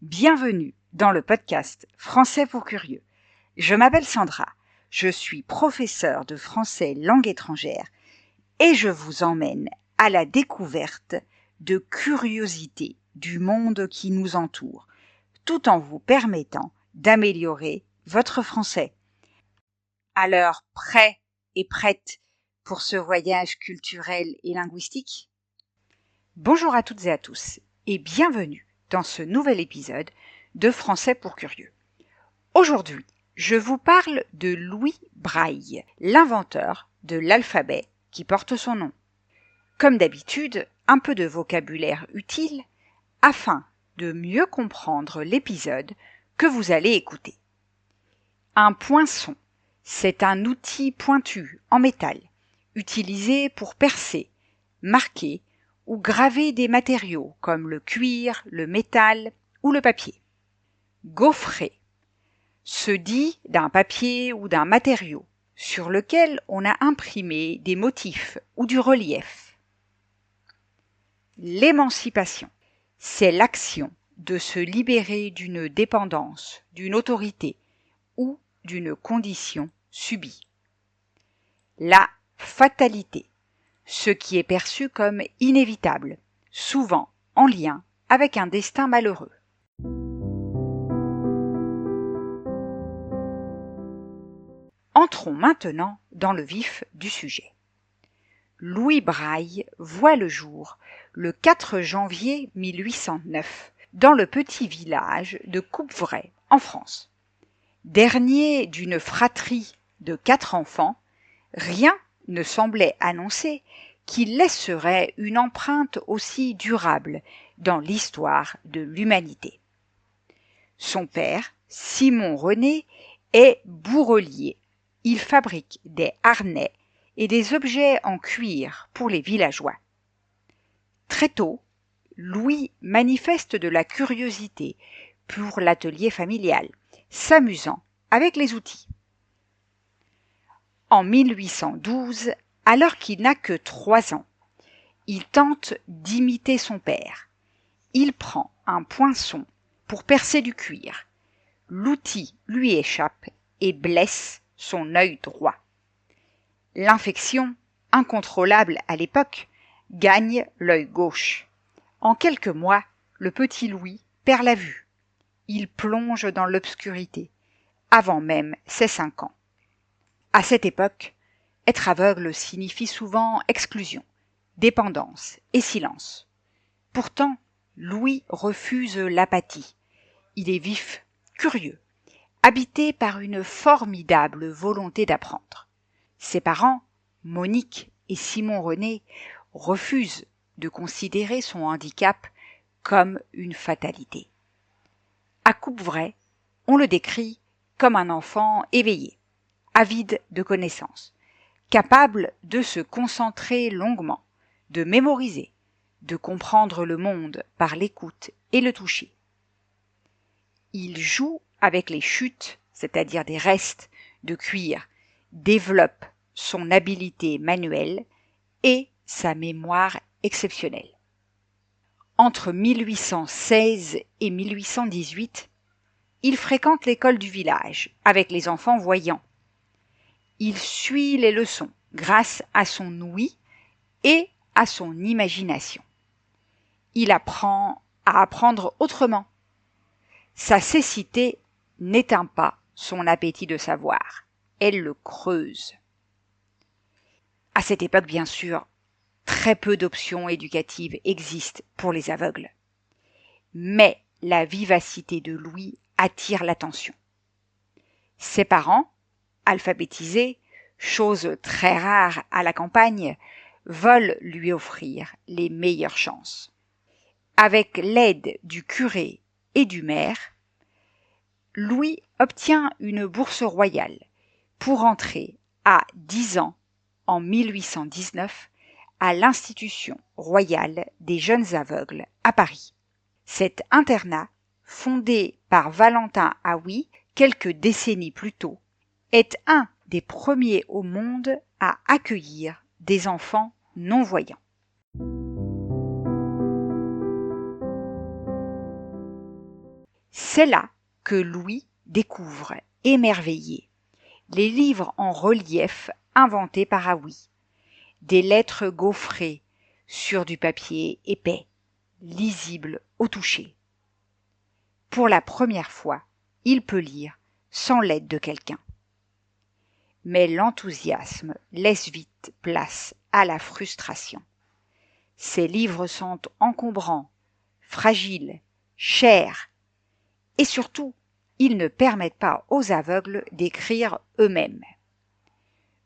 Bienvenue dans le podcast Français pour curieux. Je m'appelle Sandra, je suis professeure de français langue étrangère et je vous emmène à la découverte de curiosités du monde qui nous entoure, tout en vous permettant d'améliorer votre français. Alors, prêt et prête pour ce voyage culturel et linguistique ? Bonjour à toutes et à tous et bienvenue dans ce nouvel épisode de Français pour curieux. Aujourd'hui, je vous parle de Louis Braille, l'inventeur de l'alphabet qui porte son nom. Comme d'habitude, un peu de vocabulaire utile afin de mieux comprendre l'épisode que vous allez écouter. Un poinçon, c'est un outil pointu en métal, utilisé pour percer, marquer ou graver des matériaux comme le cuir, le métal ou le papier. Gaufrer se dit d'un papier ou d'un matériau sur lequel on a imprimé des motifs ou du relief. L'émancipation, c'est l'action de se libérer d'une dépendance, d'une autorité ou d'une condition subie. La fatalité, ce qui est perçu comme inévitable, souvent en lien avec un destin malheureux. Entrons maintenant dans le vif du sujet. Louis Braille voit le jour le 4 janvier 1809 dans le petit village de Coupvray en France. Dernier d'une fratrie de 4 enfants, rien ne semblait annoncer qu'il laisserait une empreinte aussi durable dans l'histoire de l'humanité. Son père, Simon René, est bourrelier. Il fabrique des harnais et des objets en cuir pour les villageois. Très tôt, Louis manifeste de la curiosité pour l'atelier familial, s'amusant avec les outils. En 1812, alors qu'il n'a que 3 ans, il tente d'imiter son père. Il prend un poinçon pour percer du cuir. L'outil lui échappe et blesse son œil droit. L'infection, incontrôlable à l'époque, gagne l'œil gauche. En quelques mois, le petit Louis perd la vue. Il plonge dans l'obscurité, avant même ses 5 ans. À cette époque, être aveugle signifie souvent exclusion, dépendance et silence. Pourtant, Louis refuse l'apathie. Il est vif, curieux, habité par une formidable volonté d'apprendre. Ses parents, Monique et Simon René, refusent de considérer son handicap comme une fatalité. À Coupvray, on le décrit comme un enfant éveillé, avide de connaissances, capable de se concentrer longuement, de mémoriser, de comprendre le monde par l'écoute et le toucher. Il joue avec les chutes, c'est-à-dire des restes de cuir, développe son habileté manuelle et sa mémoire exceptionnelle. Entre 1816 et 1818, il fréquente l'école du village avec les enfants voyants. Il suit les leçons grâce à son ouïe et à son imagination. Il apprend à apprendre autrement. Sa cécité n'éteint pas son appétit de savoir, elle le creuse. À cette époque, bien sûr, très peu d'options éducatives existent pour les aveugles. Mais la vivacité de Louis attire l'attention. Ses parents, alphabétisés, chose très rare à la campagne, veulent lui offrir les meilleures chances. Avec l'aide du curé et du maire, Louis obtient une bourse royale pour entrer à 10 ans, en 1819, à l'Institution royale des jeunes aveugles à Paris. Cet internat, fondé par Valentin Haüy quelques décennies plus tôt, est un des premiers au monde à accueillir des enfants non-voyants. C'est là que Louis découvre, émerveillé, les livres en relief inventés par Haüy, des lettres gaufrées sur du papier épais, lisible au toucher. Pour la première fois, il peut lire sans l'aide de quelqu'un. Mais l'enthousiasme laisse vite place à la frustration. Ces livres sont encombrants, fragiles, chers, et surtout, ils ne permettent pas aux aveugles d'écrire eux-mêmes.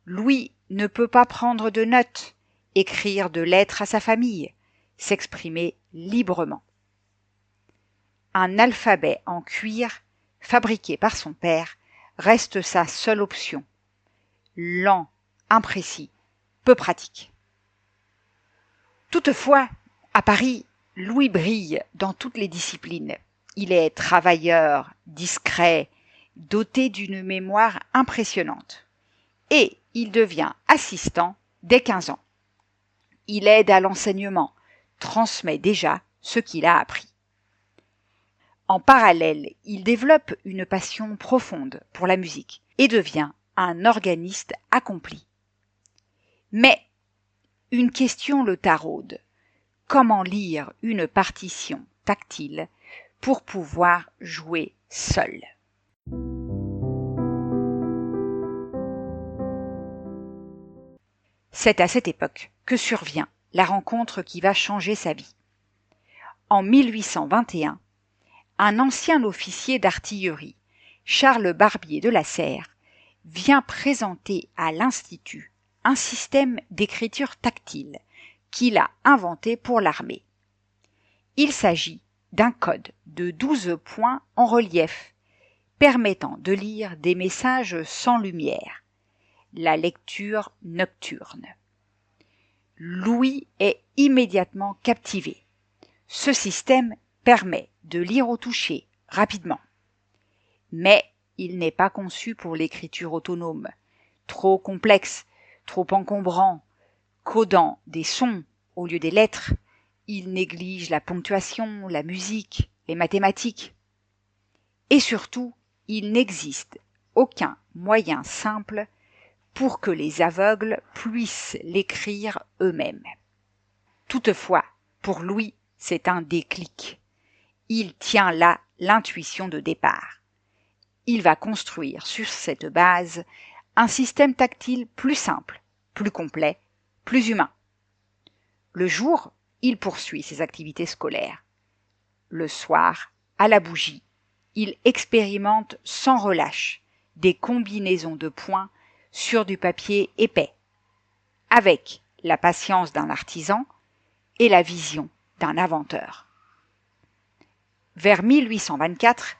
Louis ne peut pas prendre de notes, écrire de lettres à sa famille, s'exprimer librement. Un alphabet en cuir, fabriqué par son père, reste sa seule option. Lent, imprécis, peu pratique. Toutefois, à Paris, Louis brille dans toutes les disciplines. Il est travailleur, discret, doté d'une mémoire impressionnante. Et il devient assistant dès 15 ans. Il aide à l'enseignement, transmet déjà ce qu'il a appris. En parallèle, il développe une passion profonde pour la musique et devient un organiste accompli. Mais une question le taraude. Comment lire une partition tactile pour pouvoir jouer seul? C'est à cette époque que survient la rencontre qui va changer sa vie. En 1821, un ancien officier d'artillerie, Charles Barbier de la Serre, vient présenter à l'Institut un système d'écriture tactile qu'il a inventé pour l'armée. Il s'agit d'un code de 12 points en relief, permettant de lire des messages sans lumière, la lecture nocturne. Louis est immédiatement captivé. Ce système permet de lire au toucher rapidement. Mais il n'est pas conçu pour l'écriture autonome, trop complexe, trop encombrant, codant des sons au lieu des lettres. Il néglige la ponctuation, la musique, les mathématiques. Et surtout, il n'existe aucun moyen simple pour que les aveugles puissent l'écrire eux-mêmes. Toutefois, pour Louis, c'est un déclic. Il tient là l'intuition de départ. Il va construire sur cette base un système tactile plus simple, plus complet, plus humain. Le jour, il poursuit ses activités scolaires. Le soir, à la bougie, il expérimente sans relâche des combinaisons de points sur du papier épais, avec la patience d'un artisan et la vision d'un inventeur. Vers 1824,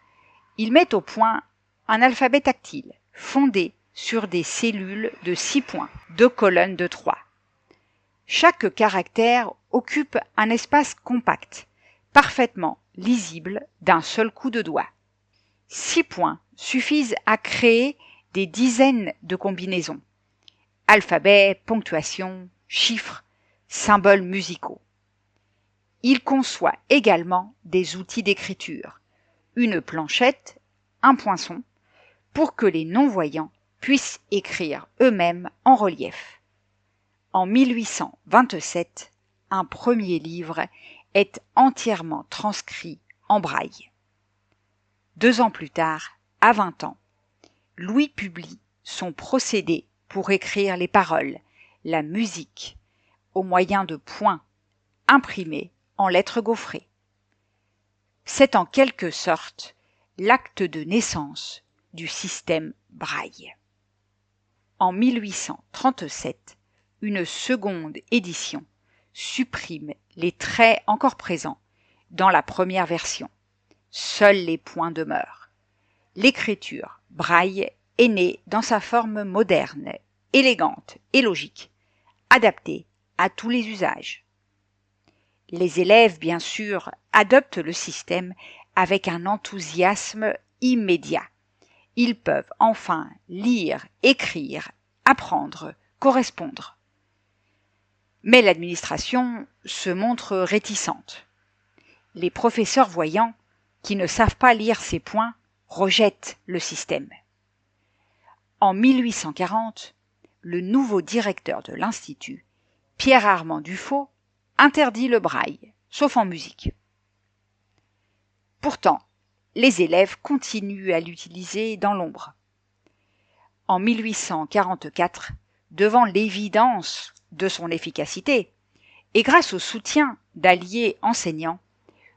il met au point un alphabet tactile fondé sur des cellules de 6 points, 2 colonnes de 3. Chaque caractère occupe un espace compact, parfaitement lisible d'un seul coup de doigt. 6 points suffisent à créer des dizaines de combinaisons. Alphabet, ponctuation, chiffres, symboles musicaux. Il conçoit également des outils d'écriture, une planchette, un poinçon, pour que les non-voyants puissent écrire eux-mêmes en relief. En 1827, un premier livre est entièrement transcrit en braille. 2 ans plus tard, à 20 ans, Louis publie son procédé pour écrire les paroles, la musique, au moyen de points imprimés en lettres gaufrées. C'est en quelque sorte l'acte de naissance du système braille. En 1837, une seconde édition supprime les traits encore présents dans la première version. Seuls les points demeurent. L'écriture braille est née dans sa forme moderne, élégante et logique, adaptée à tous les usages. Les élèves, bien sûr, adoptent le système avec un enthousiasme immédiat. Ils peuvent enfin lire, écrire, apprendre, correspondre. Mais l'administration se montre réticente. Les professeurs voyants qui ne savent pas lire ces points rejettent le système. En 1840, le nouveau directeur de l'Institut, Pierre-Armand Dufaux, interdit le braille, sauf en musique. Pourtant, les élèves continuent à l'utiliser dans l'ombre. En 1844, devant l'évidence de son efficacité, et grâce au soutien d'alliés enseignants,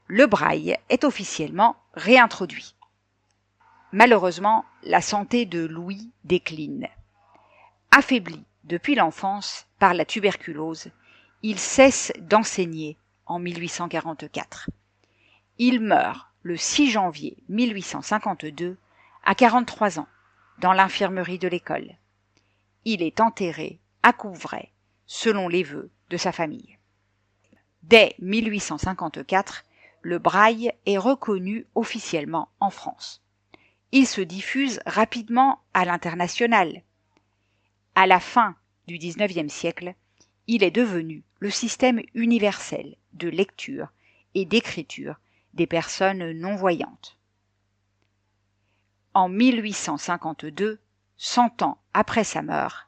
le braille est officiellement réintroduit. Malheureusement, la santé de Louis décline. Affaibli depuis l'enfance par la tuberculose, il cesse d'enseigner en 1844. Il meurt le 6 janvier 1852 à 43 ans dans l'infirmerie de l'école. Il est enterré à Couvray, selon les vœux de sa famille. Dès 1854, le braille est reconnu officiellement en France. Il se diffuse rapidement à l'international. À la fin du XIXe siècle, il est devenu le système universel de lecture et d'écriture des personnes non-voyantes. En 1852, 100 ans après sa mort,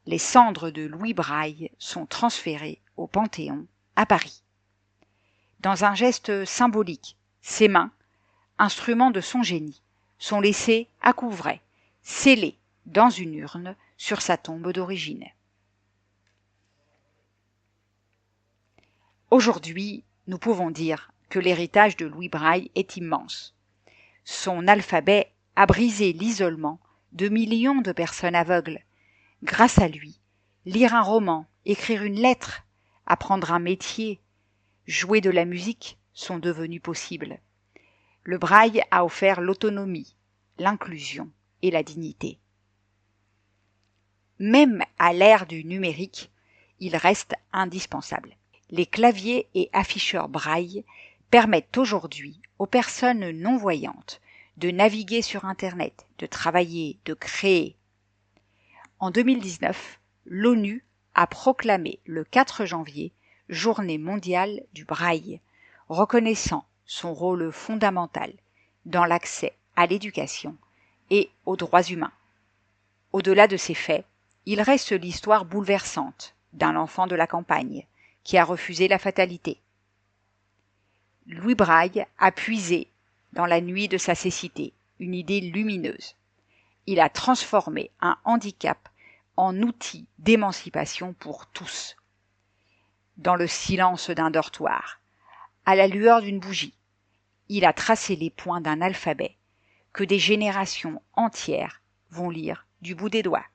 les cendres de Louis Braille sont transférées au Panthéon à Paris. Dans un geste symbolique, ses mains, instruments de son génie, sont laissées à Couvray, scellées dans une urne sur sa tombe d'origine. Aujourd'hui, nous pouvons dire que l'héritage de Louis Braille est immense. Son alphabet a brisé l'isolement de millions de personnes aveugles. Grâce à lui, lire un roman, écrire une lettre, apprendre un métier, jouer de la musique sont devenus possibles. Le braille a offert l'autonomie, l'inclusion et la dignité. Même à l'ère du numérique, il reste indispensable. Les claviers et afficheurs braille permettent aujourd'hui aux personnes non-voyantes de naviguer sur Internet, de travailler, de créer. En 2019, l'ONU a proclamé le 4 janvier Journée mondiale du braille, reconnaissant son rôle fondamental dans l'accès à l'éducation et aux droits humains. Au-delà de ces faits, il reste l'histoire bouleversante d'un enfant de la campagne qui a refusé la fatalité. Louis Braille a puisé dans la nuit de sa cécité une idée lumineuse. Il a transformé un handicap en outil d'émancipation pour tous. Dans le silence d'un dortoir, à la lueur d'une bougie, il a tracé les points d'un alphabet que des générations entières vont lire du bout des doigts.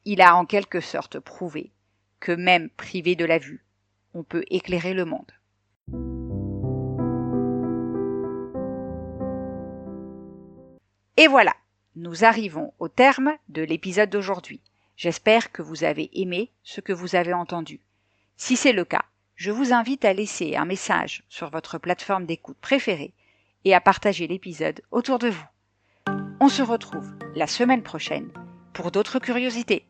Il a en quelque sorte prouvé que même privé de la vue, on peut éclairer le monde. Et voilà, nous arrivons au terme de l'épisode d'aujourd'hui. J'espère que vous avez aimé ce que vous avez entendu. Si c'est le cas, je vous invite à laisser un message sur votre plateforme d'écoute préférée et à partager l'épisode autour de vous. On se retrouve la semaine prochaine pour d'autres curiosités.